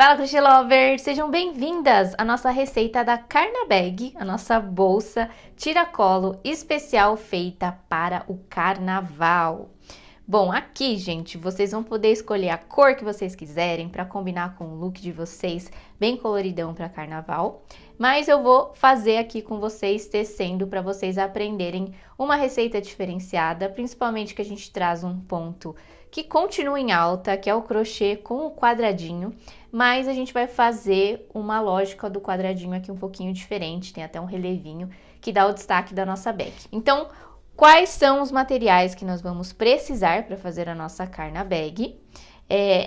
Fala, Crochê Lovers! Sejam bem-vindas à nossa receita da Carnabag, a nossa bolsa tiracolo especial feita para o carnaval. Bom, aqui, gente, vocês vão poder escolher a cor que vocês quiserem para combinar com o look de vocês, bem coloridão para carnaval. Mas eu vou fazer aqui com vocês, tecendo, para vocês aprenderem uma receita diferenciada, principalmente que a gente traz um ponto que continua em alta, que é o crochê com o quadradinho, mas a gente vai fazer uma lógica do quadradinho aqui um pouquinho diferente, tem até um relevinho que dá o destaque da nossa bag. Então, quais são os materiais que nós vamos precisar para fazer a nossa Carnabag?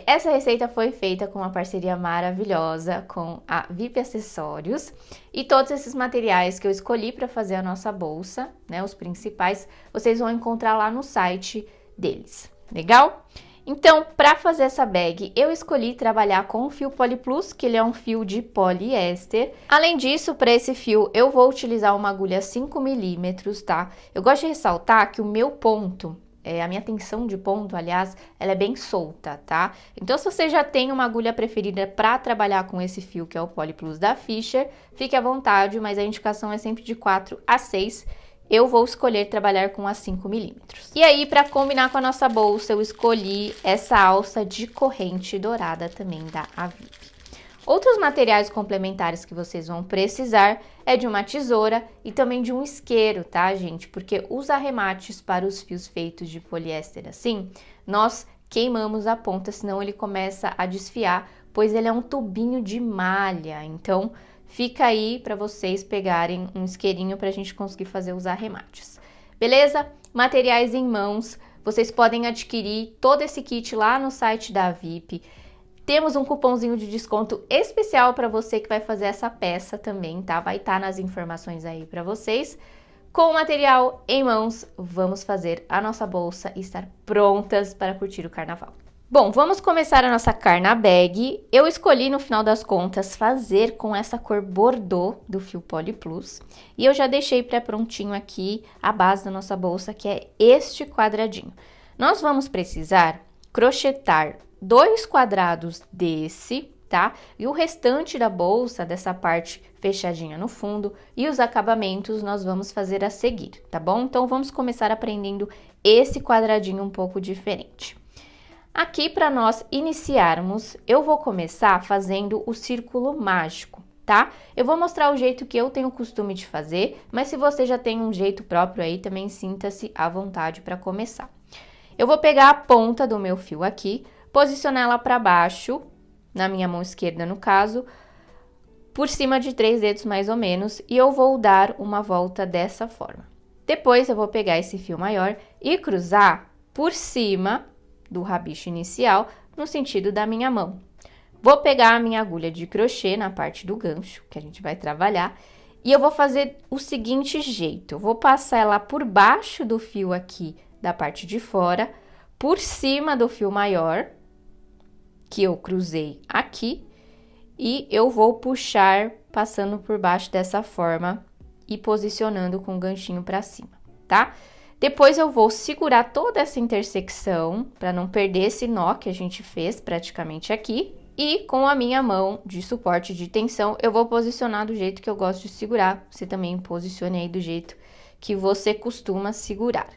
Essa receita foi feita com uma parceria maravilhosa com a VIP Acessórios e todos esses materiais que eu escolhi para fazer a nossa bolsa, né, os principais, vocês vão encontrar lá no site deles, legal? Então, para fazer essa bag, eu escolhi trabalhar com o fio Poly Plus, que ele é um fio de poliéster. Além disso, para esse fio, eu vou utilizar uma agulha 5 milímetros, tá? Eu gosto de ressaltar que o meu ponto, a minha tensão de ponto, aliás, ela é bem solta, tá? Então, se você já tem uma agulha preferida para trabalhar com esse fio, que é o Poly Plus da Fisher, fique à vontade, mas a indicação é sempre de 4 a 6. Eu vou escolher trabalhar com a 5 milímetros. E aí, para combinar com a nossa bolsa, eu escolhi essa alça de corrente dourada também da Avip. Outros materiais complementares que vocês vão precisar é de uma tesoura e também de um isqueiro, tá, gente? Porque os arremates para os fios feitos de poliéster assim, nós queimamos a ponta, senão ele começa a desfiar, pois ele é um tubinho de malha, então fica aí para vocês pegarem um isqueirinho para a gente conseguir fazer os arremates. Beleza? Materiais em mãos. Vocês podem adquirir todo esse kit lá no site da VIP. Temos um cupomzinho de desconto especial para você que vai fazer essa peça também, tá? Vai estar nas informações aí para vocês. Com o material em mãos, vamos fazer a nossa bolsa e estar prontas para curtir o carnaval. Bom, vamos começar a nossa Carnabag. Eu escolhi, no final das contas, fazer com essa cor bordô do fio Poly Plus. E eu já deixei pré-prontinho aqui a base da nossa bolsa, que é este quadradinho. Nós vamos precisar crochetar 2 quadrados desse, tá? E o restante da bolsa, dessa parte fechadinha no fundo, e os acabamentos nós vamos fazer a seguir, tá bom? Então, vamos começar aprendendo esse quadradinho um pouco diferente. Aqui, para nós iniciarmos, eu vou começar fazendo o círculo mágico, tá? Eu vou mostrar o jeito que eu tenho o costume de fazer, mas se você já tem um jeito próprio aí, também sinta-se à vontade para começar. Eu vou pegar a ponta do meu fio aqui, posicionar ela para baixo, na minha mão esquerda no caso, por cima de 3 dedos mais ou menos, e eu vou dar uma volta dessa forma. Depois, eu vou pegar esse fio maior e cruzar por cima do rabicho inicial, no sentido da minha mão. Vou pegar a minha agulha de crochê na parte do gancho, que a gente vai trabalhar, e eu vou fazer o seguinte jeito. Eu vou passar ela por baixo do fio aqui, da parte de fora, por cima do fio maior, que eu cruzei aqui, e eu vou puxar, passando por baixo dessa forma, e posicionando com o ganchinho para cima, tá? Depois eu vou segurar toda essa intersecção, para não perder esse nó que a gente fez praticamente aqui. E com a minha mão de suporte de tensão, eu vou posicionar do jeito que eu gosto de segurar. Você também posicione aí do jeito que você costuma segurar.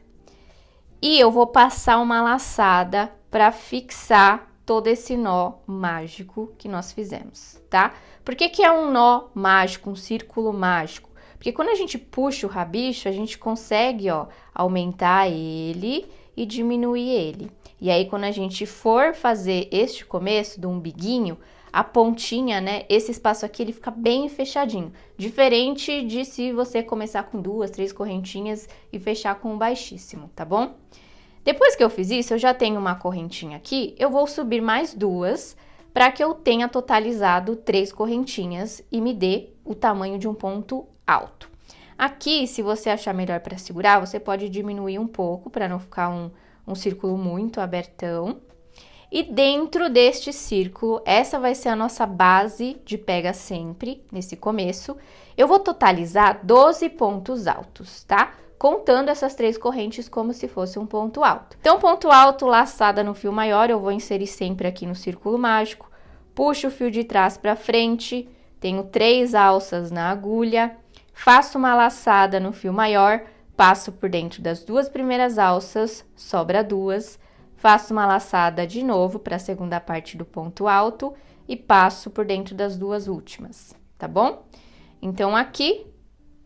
E eu vou passar uma laçada para fixar todo esse nó mágico que nós fizemos, tá? Por que que é um nó mágico, um círculo mágico? Porque quando a gente puxa o rabicho, a gente consegue, ó, aumentar ele e diminuir ele. E aí, quando a gente for fazer este começo do umbiguinho, a pontinha, né, esse espaço aqui, ele fica bem fechadinho. Diferente de se você começar com 2, 3 correntinhas e fechar com um baixíssimo, tá bom? Depois que eu fiz isso, eu já tenho uma correntinha aqui, eu vou subir mais 2 para que eu tenha totalizado 3 correntinhas e me dê o tamanho de um ponto alto. Aqui, se você achar melhor para segurar, você pode diminuir um pouco para não ficar um círculo muito abertão. E dentro deste círculo, essa vai ser a nossa base de pega sempre, nesse começo. Eu vou totalizar 12 pontos altos, tá? Contando essas 3 correntes como se fosse um ponto alto. Então, ponto alto, laçada no fio maior, eu vou inserir sempre aqui no círculo mágico. puxo o fio de trás para frente, tenho 3 alças na agulha, faço uma laçada no fio maior, passo por dentro das 2 primeiras alças, sobra 2, faço uma laçada de novo para a segunda parte do ponto alto e passo por dentro das 2 últimas, tá bom? Então, aqui,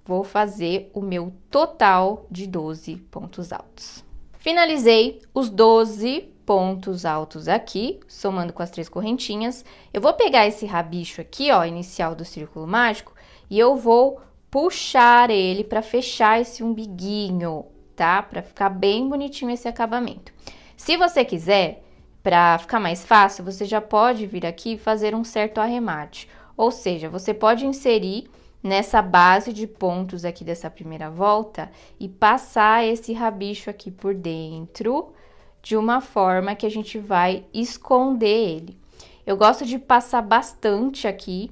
vou fazer o meu total de 12 pontos altos. Finalizei os 12 pontos altos aqui, somando com as 3 correntinhas. Eu vou pegar esse rabicho aqui, ó, inicial do círculo mágico, e eu vou puxar ele para fechar esse umbiguinho, tá? Para ficar bem bonitinho esse acabamento. Se você quiser, para ficar mais fácil, você já pode vir aqui e fazer um certo arremate. Ou seja, você pode inserir nessa base de pontos aqui dessa primeira volta e passar esse rabicho aqui por dentro de uma forma que a gente vai esconder ele. Eu gosto de passar bastante aqui.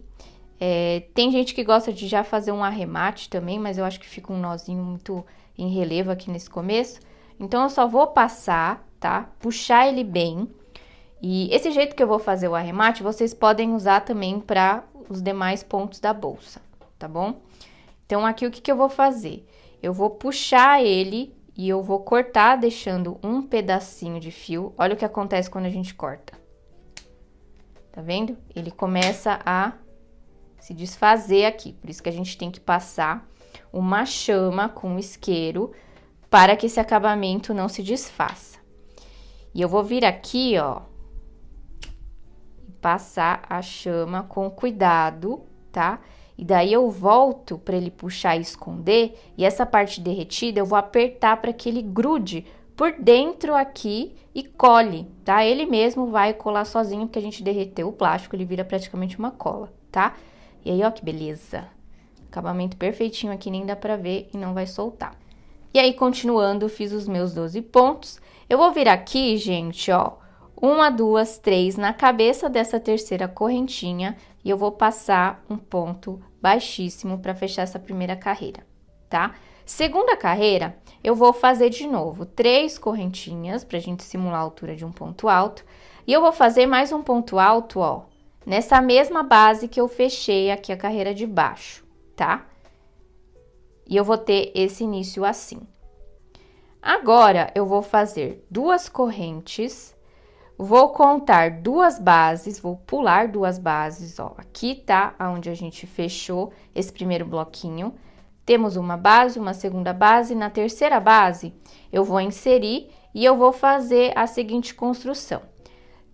Tem gente que gosta de já fazer um arremate também, mas eu acho que fica um nozinho muito em relevo aqui nesse começo. Então, eu só vou passar, tá? Puxar ele bem. E esse jeito que eu vou fazer o arremate, vocês podem usar também para os demais pontos da bolsa, tá bom? Então, aqui o que eu vou fazer? Eu vou puxar ele e eu vou cortar deixando um pedacinho de fio. Olha o que acontece quando a gente corta. Tá vendo? Ele começa a se desfazer aqui. Por isso que a gente tem que passar uma chama com isqueiro para que esse acabamento não se desfaça. E eu vou vir aqui, ó, e passar a chama com cuidado, tá? E daí eu volto para ele puxar e esconder, e essa parte derretida eu vou apertar para que ele grude por dentro aqui e cole, tá? Ele mesmo vai colar sozinho, porque a gente derreteu o plástico, ele vira praticamente uma cola, tá? E aí, ó que beleza! Acabamento perfeitinho aqui, nem dá pra ver e não vai soltar. E aí, continuando, fiz os meus 12 pontos. Eu vou vir aqui, gente, ó, 1, 2, 3 na cabeça dessa terceira correntinha e eu vou passar um ponto baixíssimo para fechar essa primeira carreira, tá? Segunda carreira, eu vou fazer de novo 3 correntinhas pra gente simular a altura de um ponto alto. E eu vou fazer mais um ponto alto, ó, nessa mesma base que eu fechei aqui a carreira de baixo, tá? E eu vou ter esse início assim. Agora, eu vou fazer 2 correntes, vou contar 2 bases, vou pular 2 bases, ó. Aqui tá onde a gente fechou esse primeiro bloquinho. Temos uma base, uma segunda base. Na terceira base, eu vou inserir e eu vou fazer a seguinte construção.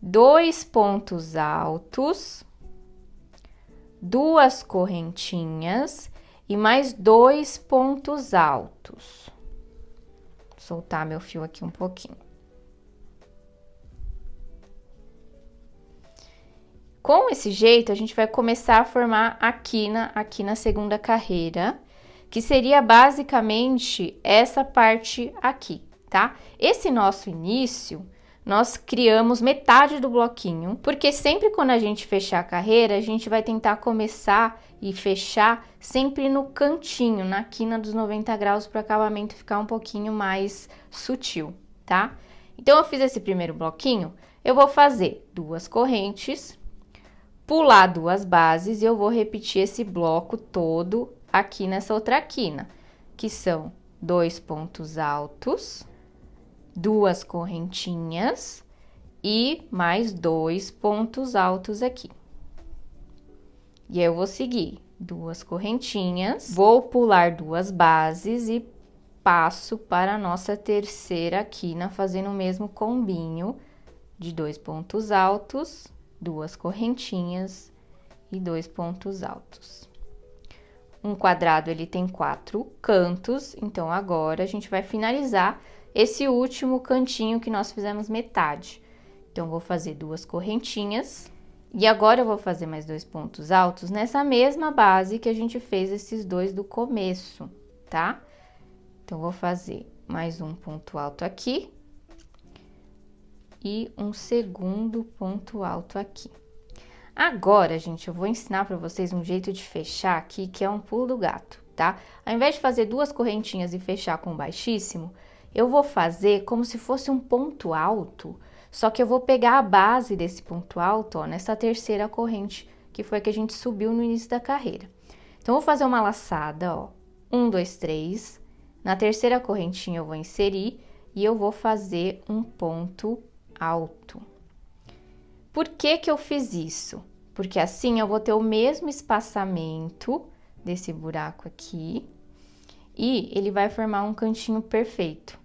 2 pontos altos, 2 correntinhas e mais 2 pontos altos. Vou soltar meu fio aqui um pouquinho. Com esse jeito, a gente vai começar a formar a quina aqui na segunda carreira, que seria basicamente essa parte aqui, tá? Esse nosso início, nós criamos metade do bloquinho, porque sempre quando a gente fechar a carreira, a gente vai tentar começar e fechar sempre no cantinho, na quina dos 90 graus, para o acabamento ficar um pouquinho mais sutil, tá? Então, eu fiz esse primeiro bloquinho, eu vou fazer 2 correntes, pular 2 bases e eu vou repetir esse bloco todo aqui nessa outra quina, que são 2 pontos altos, 2 correntinhas e mais 2 pontos altos aqui. E aí, eu vou seguir 2 correntinhas, vou pular 2 bases e passo para a nossa terceira quina, fazendo o mesmo combinho de 2 pontos altos, 2 correntinhas e 2 pontos altos. Um quadrado, ele tem 4 cantos, então agora a gente vai finalizar esse último cantinho que nós fizemos metade. Então, vou fazer 2 correntinhas e agora eu vou fazer mais 2 pontos altos nessa mesma base que a gente fez esses 2 do começo, tá? Então, vou fazer mais um ponto alto aqui e um segundo ponto alto aqui. Agora, gente, eu vou ensinar para vocês um jeito de fechar aqui, que é um pulo do gato, tá? Ao invés de fazer 2 correntinhas e fechar com baixíssimo, eu vou fazer como se fosse um ponto alto, Só que eu vou pegar a base desse ponto alto, ó, nessa terceira corrente, que foi a que a gente subiu no início da carreira. Então, eu vou fazer uma laçada, ó, 1, 2, 3. Na terceira correntinha eu vou inserir e eu vou fazer um ponto alto. Por que que eu fiz isso? Porque assim eu vou ter o mesmo espaçamento desse buraco aqui e ele vai formar um cantinho perfeito,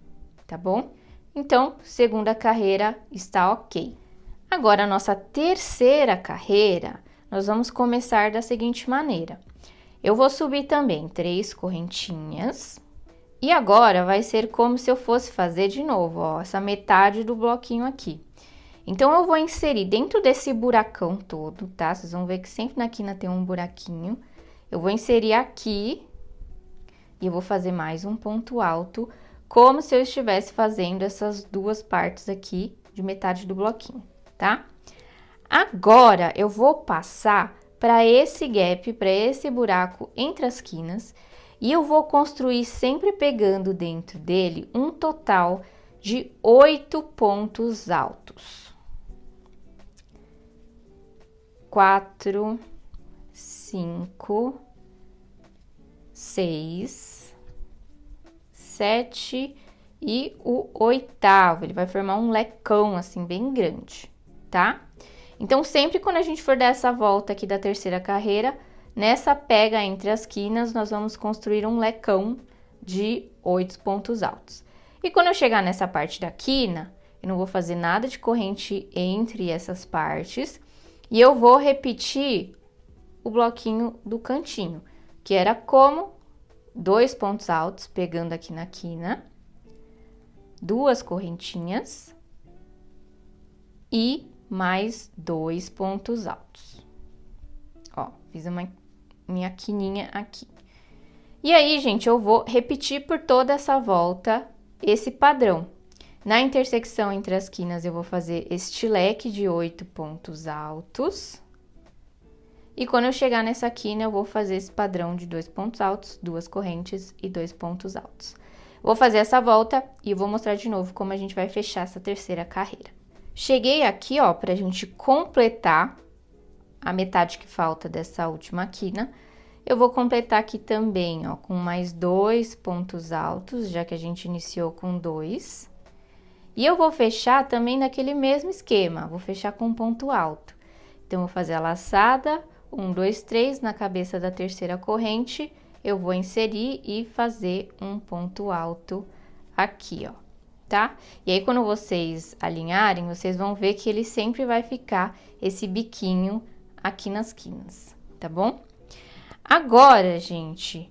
tá bom? Então, segunda carreira está ok. Agora, a nossa terceira carreira, nós vamos começar da seguinte maneira. Eu vou subir também 3 correntinhas. E agora, vai ser como se eu fosse fazer de novo, ó, essa metade do bloquinho aqui. Então, eu vou inserir dentro desse buracão todo, tá? Vocês vão ver que sempre na quina tem um buraquinho. Eu vou inserir aqui e eu vou fazer mais um ponto alto, como se eu estivesse fazendo essas duas partes aqui de metade do bloquinho, tá? Agora, eu vou passar para esse gap, para esse buraco entre as quinas, e eu vou construir sempre pegando dentro dele um total de 8 pontos altos. 4, 5, 6, 7 e o 8º. Ele vai formar um lecão assim bem grande, tá? Então, sempre quando a gente for dar essa volta aqui da terceira carreira, nessa pega entre as quinas, nós vamos construir um lecão de 8 pontos altos. E quando eu chegar nessa parte da quina, eu não vou fazer nada de corrente entre essas partes, e eu vou repetir o bloquinho do cantinho, que era como 2 pontos altos, pegando aqui na quina, 2 correntinhas e mais 2 pontos altos. Ó, fiz minha quininha aqui. E aí, gente, eu vou repetir por toda essa volta esse padrão. Na intersecção entre as quinas, eu vou fazer este leque de 8 pontos altos. E quando eu chegar nessa quina, eu vou fazer esse padrão de 2 pontos altos, 2 correntes e 2 pontos altos. Vou fazer essa volta e eu vou mostrar de novo como a gente vai fechar essa terceira carreira. Cheguei aqui, ó, pra gente completar a metade que falta dessa última quina. Eu vou completar aqui também, ó, com mais 2 pontos altos, já que a gente iniciou com 2. E eu vou fechar também naquele mesmo esquema, vou fechar com um ponto alto. Então, vou fazer a laçada, 1, 2, 3, na cabeça da terceira corrente, eu vou inserir e fazer um ponto alto aqui, ó, tá? E aí, quando vocês alinharem, vocês vão ver que ele sempre vai ficar esse biquinho aqui nas quinas, tá bom? Agora, gente,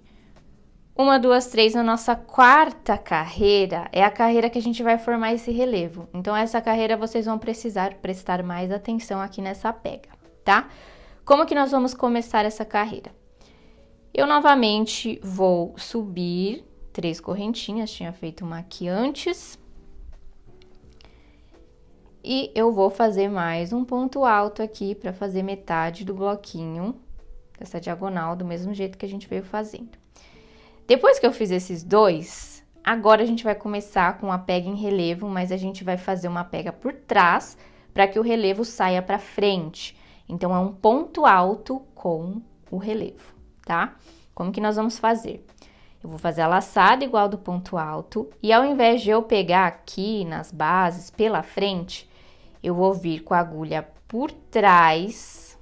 1, 2, 3, na nossa quarta carreira, é a carreira que a gente vai formar esse relevo. Então, essa carreira vocês vão precisar prestar mais atenção aqui nessa pega, tá? Como que nós vamos começar essa carreira? Eu novamente vou subir 3 correntinhas, tinha feito uma aqui antes. E eu vou fazer mais um ponto alto aqui para fazer metade do bloquinho, dessa diagonal, do mesmo jeito que a gente veio fazendo. Depois que eu fiz esses dois, agora a gente vai começar com a pega em relevo, mas a gente vai fazer uma pega por trás para que o relevo saia para frente. Então, é um ponto alto com o relevo, tá? Como que nós vamos fazer? Eu vou fazer a laçada igual do ponto alto e ao invés de eu pegar aqui nas bases pela frente, eu vou vir com a agulha por trás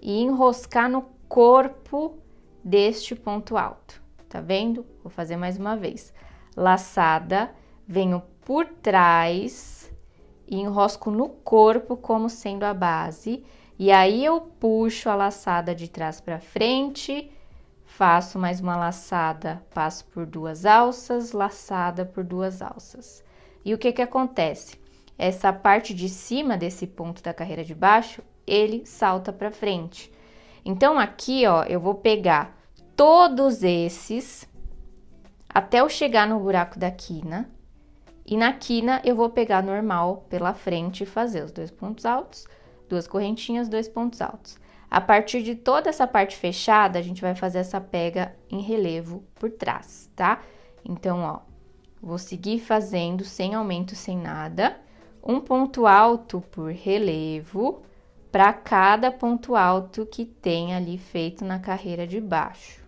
e enroscar no corpo deste ponto alto, tá vendo? Vou fazer mais uma vez. Laçada, venho por trás e enrosco no corpo como sendo a base. E aí, eu puxo a laçada de trás para frente, faço mais uma laçada, passo por 2 alças, laçada por 2 alças. E o que que acontece? Essa parte de cima desse ponto da carreira de baixo, ele salta para frente. Então, aqui, ó, eu vou pegar todos esses até eu chegar no buraco da quina. E na quina, eu vou pegar normal pela frente e fazer os 2 pontos altos, 2 correntinhas, 2 pontos altos. A partir de toda essa parte fechada, a gente vai fazer essa pega em relevo por trás, tá? Então, ó, vou seguir fazendo sem aumento, sem nada. um ponto alto por relevo para cada ponto alto que tem ali feito na carreira de baixo.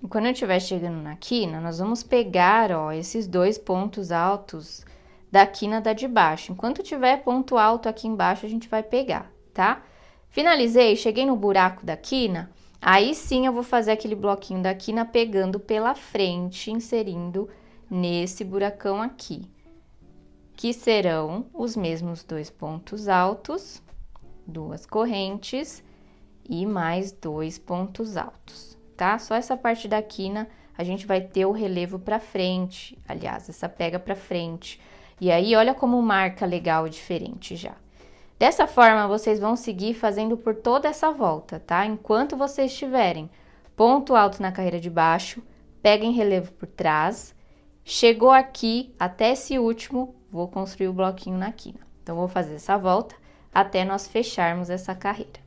E quando eu estiver chegando na quina, nós vamos pegar, ó, esses 2 pontos altos da quina da de baixo. Enquanto tiver ponto alto aqui embaixo, a gente vai pegar, tá? Finalizei, cheguei no buraco da quina, aí sim eu vou fazer aquele bloquinho da quina pegando pela frente, inserindo nesse buracão aqui, que serão os mesmos 2 pontos altos, 2 correntes e mais 2 pontos altos, tá? Só essa parte da quina a gente vai ter o relevo para frente, aliás, essa pega para frente. E aí, olha como marca legal diferente já. Dessa forma, vocês vão seguir fazendo por toda essa volta, tá? Enquanto vocês tiverem ponto alto na carreira de baixo, peguem relevo por trás. Chegou aqui, até esse último, vou construir o bloquinho na quina. Então, vou fazer essa volta até nós fecharmos essa carreira.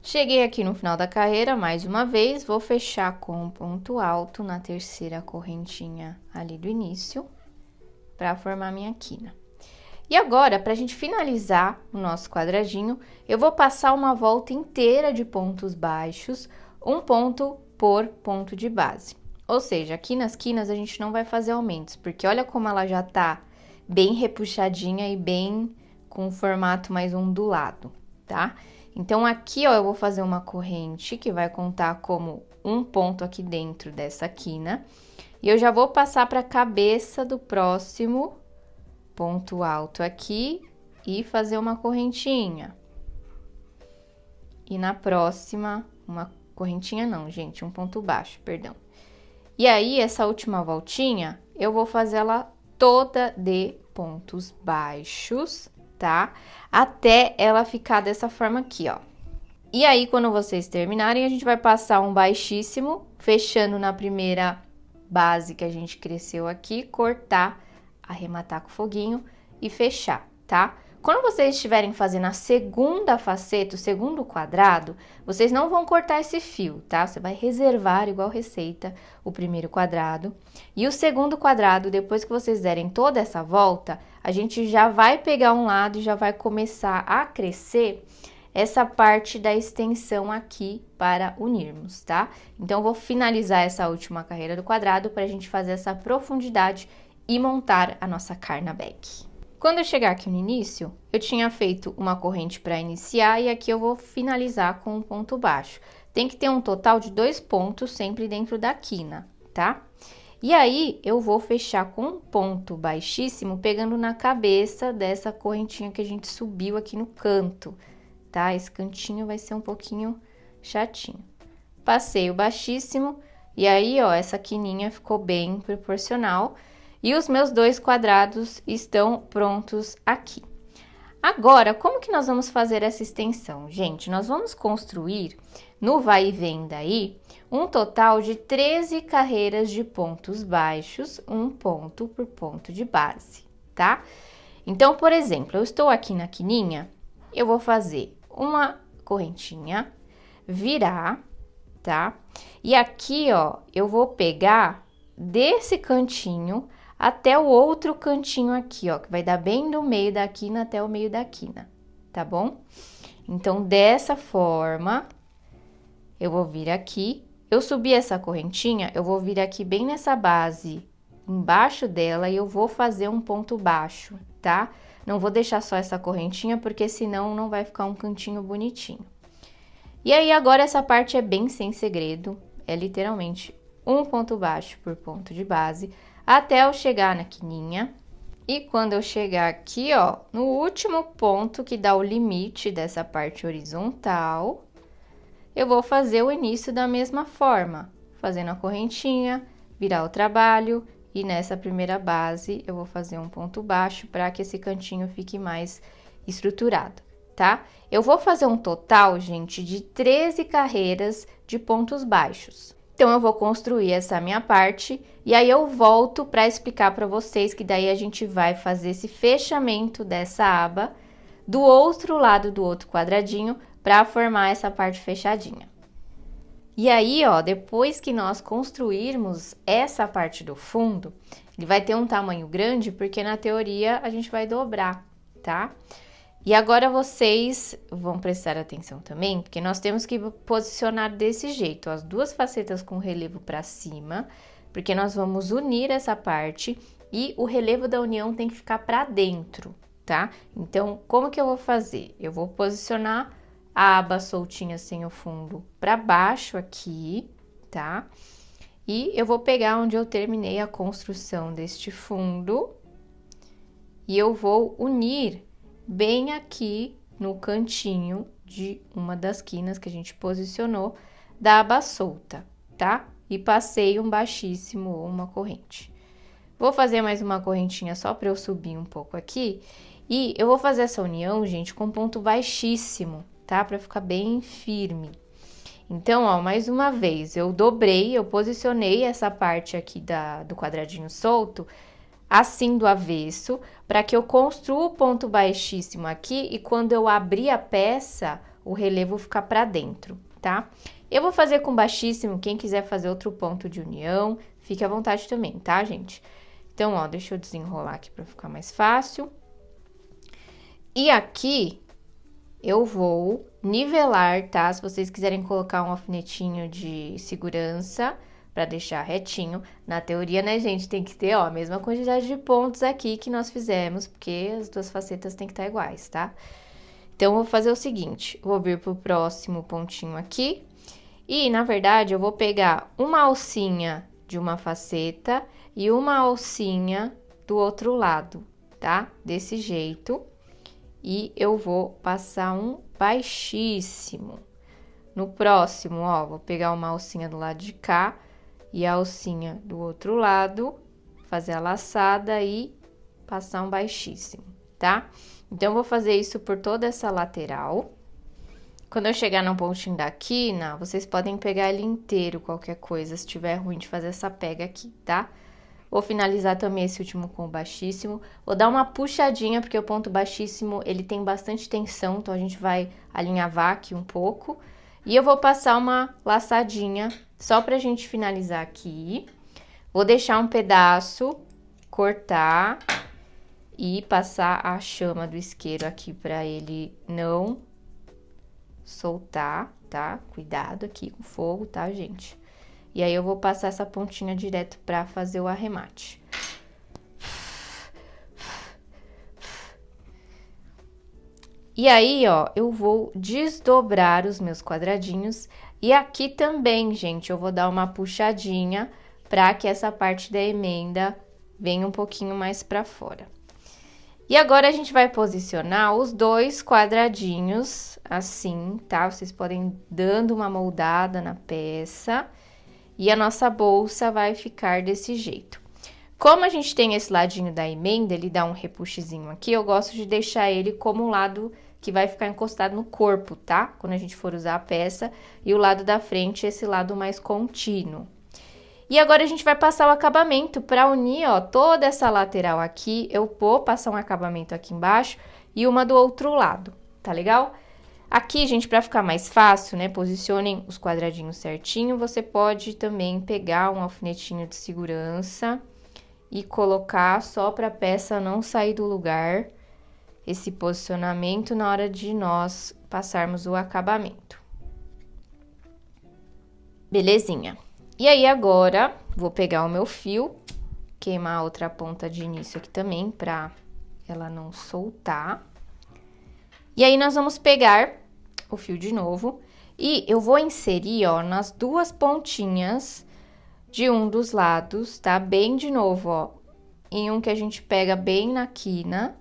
Cheguei aqui no final da carreira, mais uma vez, vou fechar com um ponto alto na terceira correntinha ali do início, para formar minha quina. E agora, para a gente finalizar o nosso quadradinho, eu vou passar uma volta inteira de pontos baixos, um ponto por ponto de base. Ou seja, aqui nas quinas a gente não vai fazer aumentos, porque olha como ela já tá bem repuxadinha e bem com um formato mais ondulado, tá? Então, aqui, ó, eu vou fazer uma corrente que vai contar como um ponto aqui dentro dessa quina. E eu já vou passar para a cabeça do próximo ponto alto aqui e fazer uma correntinha. E na próxima, uma correntinha não, gente, um ponto baixo, perdão. E aí, essa última voltinha, eu vou fazer ela toda de pontos baixos, tá? Até ela ficar dessa forma aqui, ó. E aí, quando vocês terminarem, a gente vai passar um baixíssimo, fechando na primeira base que a gente cresceu aqui, cortar, arrematar com foguinho e fechar, tá? Quando vocês estiverem fazendo a segunda faceta, o segundo quadrado, vocês não vão cortar esse fio, tá? Você vai reservar, igual receita, o primeiro quadrado. E o segundo quadrado, depois que vocês derem toda essa volta, a gente já vai pegar um lado e já vai começar a crescer essa parte da extensão aqui para unirmos, tá? Então, eu vou finalizar essa última carreira do quadrado para a gente fazer essa profundidade e montar a nossa carna bag. Quando eu chegar aqui no início, eu tinha feito uma corrente para iniciar e aqui eu vou finalizar com um ponto baixo. Tem que ter um total de 2 pontos sempre dentro da quina, tá? E aí, eu vou fechar com um ponto baixíssimo, pegando na cabeça dessa correntinha que a gente subiu aqui no canto, tá? Esse cantinho vai ser um pouquinho chatinho. Passei o baixíssimo e aí, ó, essa quininha ficou bem proporcional. E os meus 2 quadrados estão prontos aqui. Agora, como que nós vamos fazer essa extensão? Gente, nós vamos construir, no vai e vem daí, um total de 13 carreiras de pontos baixos, um ponto por ponto de base, tá? Então, por exemplo, eu estou aqui na quininha, eu vou fazer uma correntinha, virar, tá? E aqui, ó, eu vou pegar desse cantinho até o outro cantinho aqui, ó, que vai dar bem do meio da quina até o meio da quina, tá bom? Então, dessa forma, eu vou vir aqui, eu subi essa correntinha, eu vou vir aqui bem nessa base, embaixo dela, e eu vou fazer um ponto baixo, tá? Não vou deixar só essa correntinha, porque senão não vai ficar um cantinho bonitinho. E aí, agora essa parte é bem sem segredo, é literalmente um ponto baixo por ponto de base, até eu chegar na quininha. E quando eu chegar aqui, ó, no último ponto que dá o limite dessa parte horizontal, eu vou fazer o início da mesma forma, fazendo a correntinha, virar o trabalho, e nessa primeira base eu vou fazer um ponto baixo para que esse cantinho fique mais estruturado, tá? Eu vou fazer um total, gente, de 13 carreiras de pontos baixos. Então, eu vou construir essa minha parte e aí eu volto para explicar para vocês que daí a gente vai fazer esse fechamento dessa aba do outro lado do outro quadradinho para formar essa parte fechadinha. E aí, ó, depois que nós construirmos essa parte do fundo, ele vai ter um tamanho grande porque na teoria a gente vai dobrar, tá? E agora vocês vão prestar atenção também, porque nós temos que posicionar desse jeito, ó, as duas facetas com relevo para cima, porque nós vamos unir essa parte e o relevo da união tem que ficar para dentro, tá? Então, como que eu vou fazer? Eu vou posicionar a aba soltinha sem o fundo para baixo aqui, tá? E eu vou pegar onde eu terminei a construção deste fundo e eu vou unir bem aqui no cantinho de uma das quinas que a gente posicionou da aba solta, tá? E passei um baixíssimo ou uma corrente. Vou fazer mais uma correntinha só para eu subir um pouco aqui. E eu vou fazer essa união, gente, com ponto baixíssimo, tá? Para ficar bem firme. Então, ó, mais uma vez, eu dobrei, eu posicionei essa parte aqui do quadradinho solto assim do avesso, para que eu construa o ponto baixíssimo aqui e quando eu abrir a peça, o relevo ficar para dentro, tá? Eu vou fazer com baixíssimo, quem quiser fazer outro ponto de união, fique à vontade também, tá, gente? Então, ó, deixa eu desenrolar aqui para ficar mais fácil. E aqui, eu vou nivelar, tá? Se vocês quiserem colocar um alfinetinho de segurança, para deixar retinho. Na teoria, né, gente, tem que ter, ó, a mesma quantidade de pontos aqui que nós fizemos, porque as duas facetas tem que estar iguais, tá? Então, eu vou fazer o seguinte, vou vir pro próximo pontinho aqui, e, na verdade, eu vou pegar uma alcinha de uma faceta e uma alcinha do outro lado, tá? Desse jeito, e eu vou passar um baixíssimo. No próximo, ó, vou pegar uma alcinha do lado de cá, e a alcinha do outro lado, fazer a laçada e passar um baixíssimo, tá? Então, eu vou fazer isso por toda essa lateral. Quando eu chegar no pontinho da quina, vocês podem pegar ele inteiro, qualquer coisa, se tiver ruim de fazer essa pega aqui, tá? Vou finalizar também esse último com o baixíssimo. Vou dar uma puxadinha, porque o ponto baixíssimo, ele tem bastante tensão, então a gente vai alinhavar aqui um pouco. E eu vou passar uma laçadinha, só pra gente finalizar aqui. Vou deixar um pedaço, cortar e passar a chama do isqueiro aqui pra ele não soltar, tá? Cuidado aqui com o fogo, tá, gente? E aí, eu vou passar essa pontinha direto pra fazer o arremate. E aí, ó, eu vou desdobrar os meus quadradinhos. E aqui também, gente, eu vou dar uma puxadinha pra que essa parte da emenda venha um pouquinho mais pra fora. E agora, a gente vai posicionar os dois quadradinhos assim, tá? Vocês podem ir dando uma moldada na peça. E a nossa bolsa vai ficar desse jeito. Como a gente tem esse ladinho da emenda, ele dá um repuxezinho aqui, eu gosto de deixar ele como um lado que vai ficar encostado no corpo, tá? Quando a gente for usar a peça. E o lado da frente, esse lado mais contínuo. E agora, a gente vai passar o acabamento para unir, ó, toda essa lateral aqui. Eu vou passar um acabamento aqui embaixo e uma do outro lado, tá legal? Aqui, gente, para ficar mais fácil, né, posicionem os quadradinhos certinho. Você pode também pegar um alfinetinho de segurança e colocar só para a peça não sair do lugar, esse posicionamento na hora de nós passarmos o acabamento. Belezinha. E aí, agora, vou pegar o meu fio, queimar a outra ponta de início aqui também, para ela não soltar. E aí, nós vamos pegar o fio de novo e eu vou inserir, ó, nas duas pontinhas de um dos lados, tá? Bem de novo, ó, em um que a gente pega bem na quina.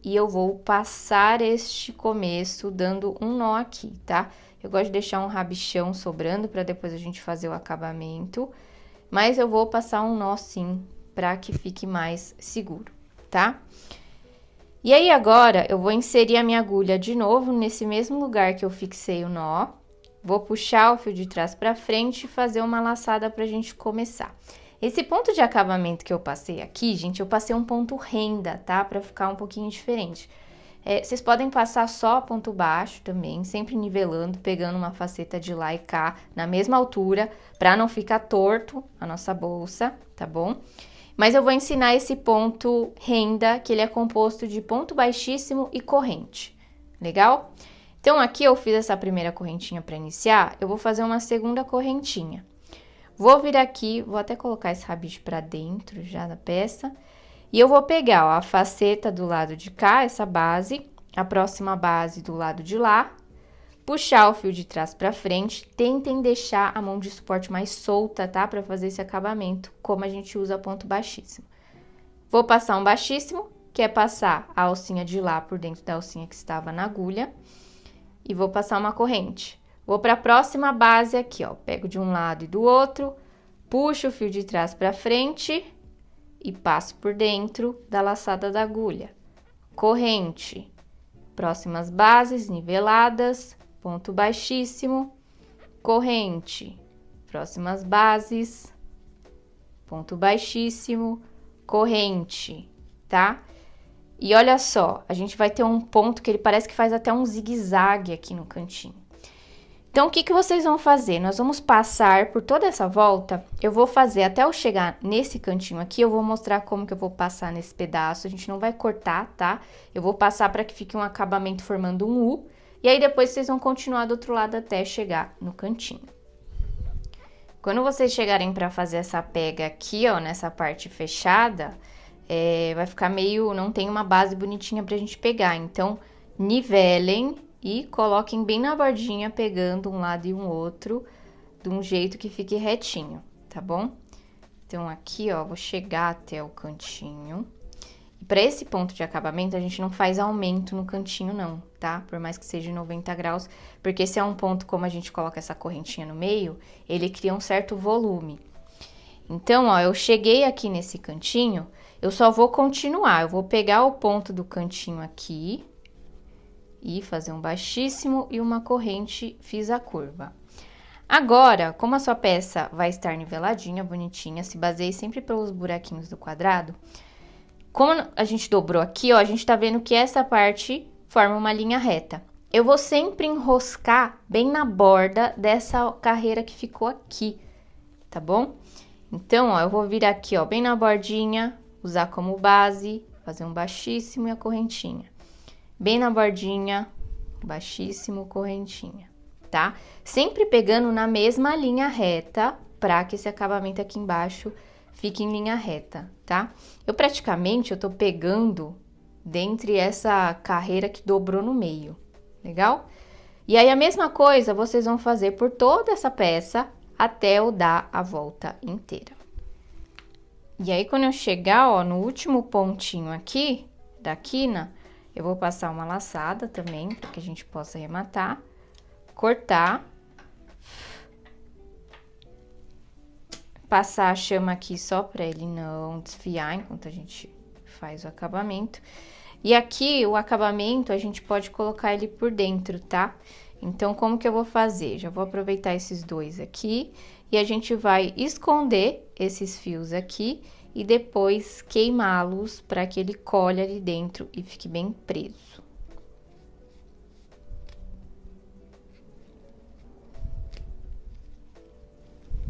E eu vou passar este começo dando um nó aqui, tá? Eu gosto de deixar um rabichão sobrando para depois a gente fazer o acabamento. Mas eu vou passar um nó sim, para que fique mais seguro, tá? E aí, agora, eu vou inserir a minha agulha de novo nesse mesmo lugar que eu fixei o nó. Vou puxar o fio de trás para frente e fazer uma laçada pra gente começar. Esse ponto de acabamento que eu passei aqui, gente, eu passei um ponto renda, tá? Pra ficar um pouquinho diferente. Vocês podem passar só ponto baixo também, sempre nivelando, pegando uma faceta de lá e cá na mesma altura, pra não ficar torto a nossa bolsa, tá bom? Mas eu vou ensinar esse ponto renda, que ele é composto de ponto baixíssimo e corrente. Legal? Então, aqui eu fiz essa primeira correntinha para iniciar, eu vou fazer uma segunda correntinha. Vou vir aqui, vou até colocar esse rabicho para dentro já da peça. E eu vou pegar, ó, a faceta do lado de cá, essa base, a próxima base do lado de lá, puxar o fio de trás para frente, tentem deixar a mão de suporte mais solta, tá? Para fazer esse acabamento, como a gente usa ponto baixíssimo. Vou passar um baixíssimo, que é passar a alcinha de lá por dentro da alcinha que estava na agulha, e vou passar uma corrente. Vou para a próxima base aqui, ó, pego de um lado e do outro, puxo o fio de trás para frente e passo por dentro da laçada da agulha. Corrente. Próximas bases niveladas, ponto baixíssimo, corrente. Próximas bases, ponto baixíssimo, corrente, tá? E olha só, a gente vai ter um ponto que ele parece que faz até um zigue-zague aqui no cantinho. Então, o que vocês vão fazer? Nós vamos passar por toda essa volta, eu vou fazer até eu chegar nesse cantinho aqui, eu vou mostrar como que eu vou passar nesse pedaço, a gente não vai cortar, tá? Eu vou passar para que fique um acabamento formando um U, e aí depois vocês vão continuar do outro lado até chegar no cantinho. Quando vocês chegarem para fazer essa pega aqui, ó, nessa parte fechada, vai ficar meio, não tem uma base bonitinha pra gente pegar, então nivelem e coloquem bem na bordinha, pegando um lado e um outro, de um jeito que fique retinho, tá bom? Então, aqui, ó, vou chegar até o cantinho. E para esse ponto de acabamento, a gente não faz aumento no cantinho, não, tá? Por mais que seja 90 graus, porque se é um ponto, como a gente coloca essa correntinha no meio, ele cria um certo volume. Então, ó, eu cheguei aqui nesse cantinho, eu só vou continuar, eu vou pegar o ponto do cantinho aqui e fazer um baixíssimo e uma corrente, fiz a curva. Agora, como a sua peça vai estar niveladinha, bonitinha, se baseie sempre pelos buraquinhos do quadrado. Como a gente dobrou aqui, ó, a gente tá vendo que essa parte forma uma linha reta. Eu vou sempre enroscar bem na borda dessa carreira que ficou aqui, tá bom? Então, ó, eu vou vir aqui, ó, bem na bordinha, usar como base, fazer um baixíssimo e a correntinha. Bem na bordinha, baixíssimo, correntinha, tá? Sempre pegando na mesma linha reta, pra que esse acabamento aqui embaixo fique em linha reta, tá? Eu tô pegando dentre essa carreira que dobrou no meio, legal? E aí, a mesma coisa vocês vão fazer por toda essa peça, até eu dar a volta inteira. E aí, quando eu chegar, ó, no último pontinho aqui, da quina, eu vou passar uma laçada também, para que a gente possa arrematar, cortar, passar a chama aqui só para ele não desfiar enquanto a gente faz o acabamento. E aqui, o acabamento, a gente pode colocar ele por dentro, tá? Então, como que eu vou fazer? Já vou aproveitar esses dois aqui e a gente vai esconder esses fios aqui e depois queimá-los para que ele colhe ali dentro e fique bem preso.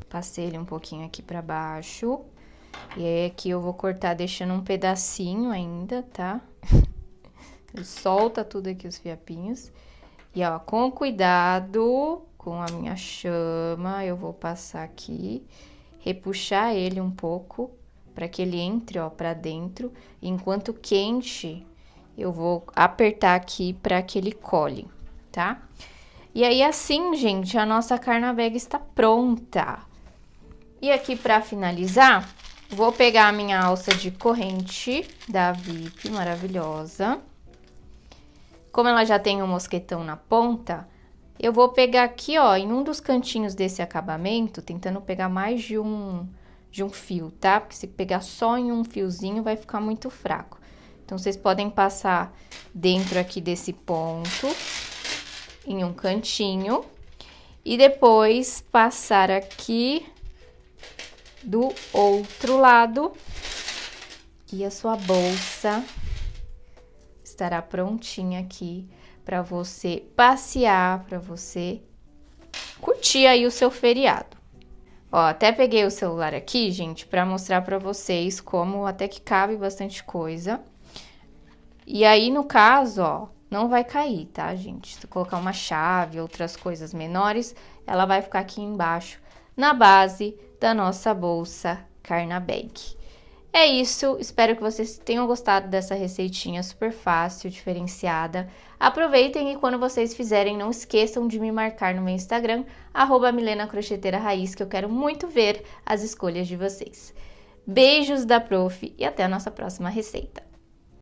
Passei ele um pouquinho aqui para baixo. E aí, aqui eu vou cortar deixando um pedacinho ainda, tá? Ele solta tudo aqui os fiapinhos. E, ó, com cuidado, com a minha chama, eu vou passar aqui, repuxar ele um pouco, para que ele entre, ó, pra dentro. Enquanto quente, eu vou apertar aqui para que ele colhe, tá? E aí, assim, gente, a nossa carna-bag está pronta. E aqui, para finalizar, vou pegar a minha alça de corrente da VIP, maravilhosa. Como ela já tem um mosquetão na ponta, eu vou pegar aqui, ó, em um dos cantinhos desse acabamento, tentando pegar mais de um fio, tá? Porque se pegar só em um fiozinho, vai ficar muito fraco. Então, vocês podem passar dentro aqui desse ponto, em um cantinho, e depois passar aqui do outro lado, e a sua bolsa estará prontinha aqui para você passear, para você curtir aí o seu feriado. Ó, até peguei o celular aqui, gente, para mostrar para vocês como até que cabe bastante coisa. E aí, no caso, ó, não vai cair, tá, gente? Se colocar uma chave, outras coisas menores, ela vai ficar aqui embaixo, na base da nossa bolsa Carnabag. É isso, espero que vocês tenham gostado dessa receitinha super fácil, diferenciada. Aproveitem e quando vocês fizerem, não esqueçam de me marcar no meu Instagram, @MilenaCrocheteiraRaiz, que eu quero muito ver as escolhas de vocês. Beijos da Prof e até a nossa próxima receita.